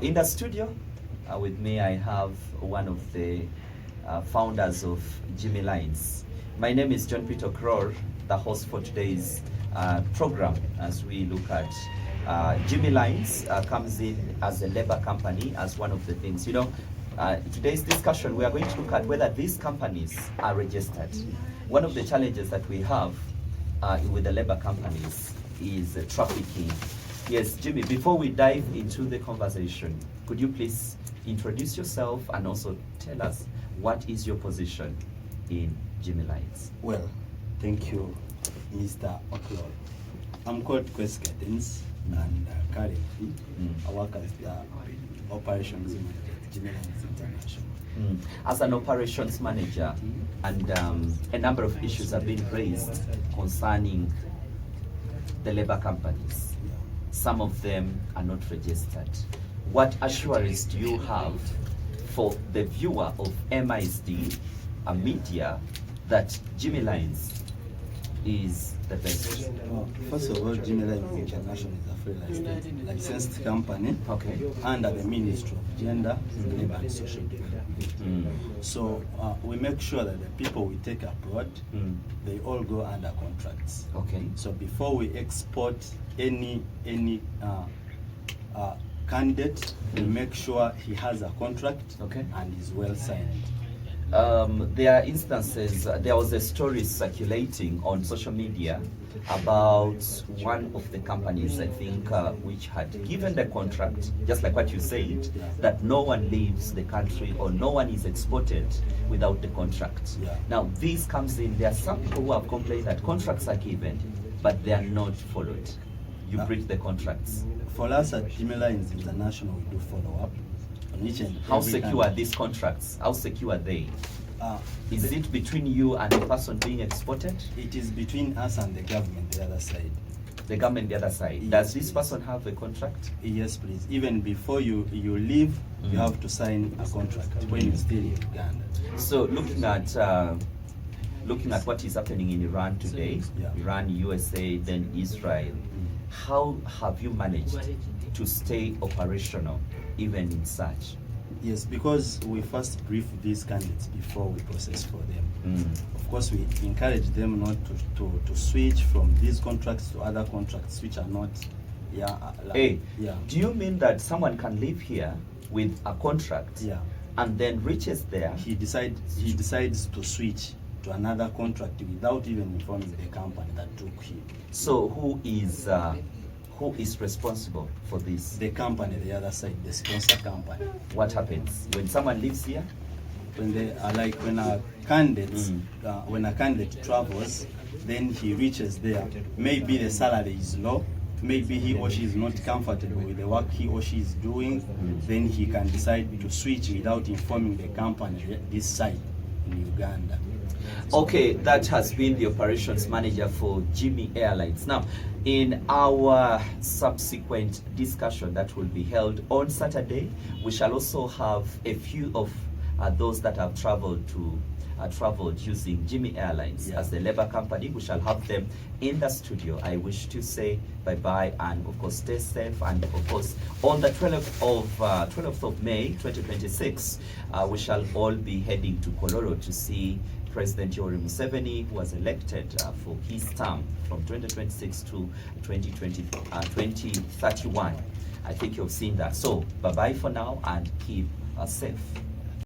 In the studio with me, I have one of the founders of Jimmylines. My name is John Peter Crore, the host for today's program as we look at Jimmylines comes in as a labor company as one of the things. Today's discussion, we are going to look at whether these companies are registered. One of the challenges that we have with the labor companies is trafficking. Yes, Jimmy, before we dive into the conversation, could you please introduce yourself and also tell us what is your position in Jimmylines? Well, thank you, Mr. O'Clough. I'm called Quest Gardens, and currently I work as the operations manager at Jimmylines International. As an operations manager, and a number of issues have been raised concerning the labor companies. Some of them are not registered. What assurance do you have for the viewer of MISD, a media, that Jimmylines is the best? First of all, Jimmylines International is a licensed company under the Ministry of Gender, Labour and Social Development. So we make sure that the people we take abroad, they all go under contracts. So before we export any candidate, we make sure he has a contract and is well signed. There are instances, there was a story circulating on social media about one of the companies, I think, which had given the contract, just like what you said, that no one leaves the country or no one is exported without the contract. Now, this comes in, there are some people who have complained that contracts are given, but they are not followed. You breach the contracts. For us at Jimmylines International, we do follow up. How secure are these contracts? How secure are they? Is it between you and the person being exported? It is between us and the government, the other side. The government, the other side. Yes. Does this person have a contract? Yes, please. Even before you leave, you have to sign a contract when you stay in Uganda. So looking at what is happening in Iran today, Iran, USA, then Israel, how have you managed to stay operational even in such? Yes, because we first brief these candidates before we process for them. Of course, we encourage them not to switch from these contracts to other contracts which are not. Do you mean that someone can live here with a contract and then reaches there? He decides to switch to another contract without even informing the company that took him. So who is responsible for this? The company, the other side, the sponsor company. What happens when someone lives here? When they are when a candidate travels, then he reaches there. Maybe the salary is low. Maybe he or she is not comfortable with the work he or she is doing. Then he can decide to switch without informing the company this side in Uganda. Okay, that has been the operations manager for Jimmy Airlines. Now, in our subsequent discussion that will be held on Saturday, we shall also have a few of those that have traveled using Jimmy Airlines as the labor company. We shall have them in the studio. I wish to say bye-bye and of course stay safe, and of course on the 12th of May 2026 we shall all be heading to Kololo to see President Yoweri Museveni, who was elected for his term from 2026 to 2031. I think you've seen that. So bye-bye for now and keep safe.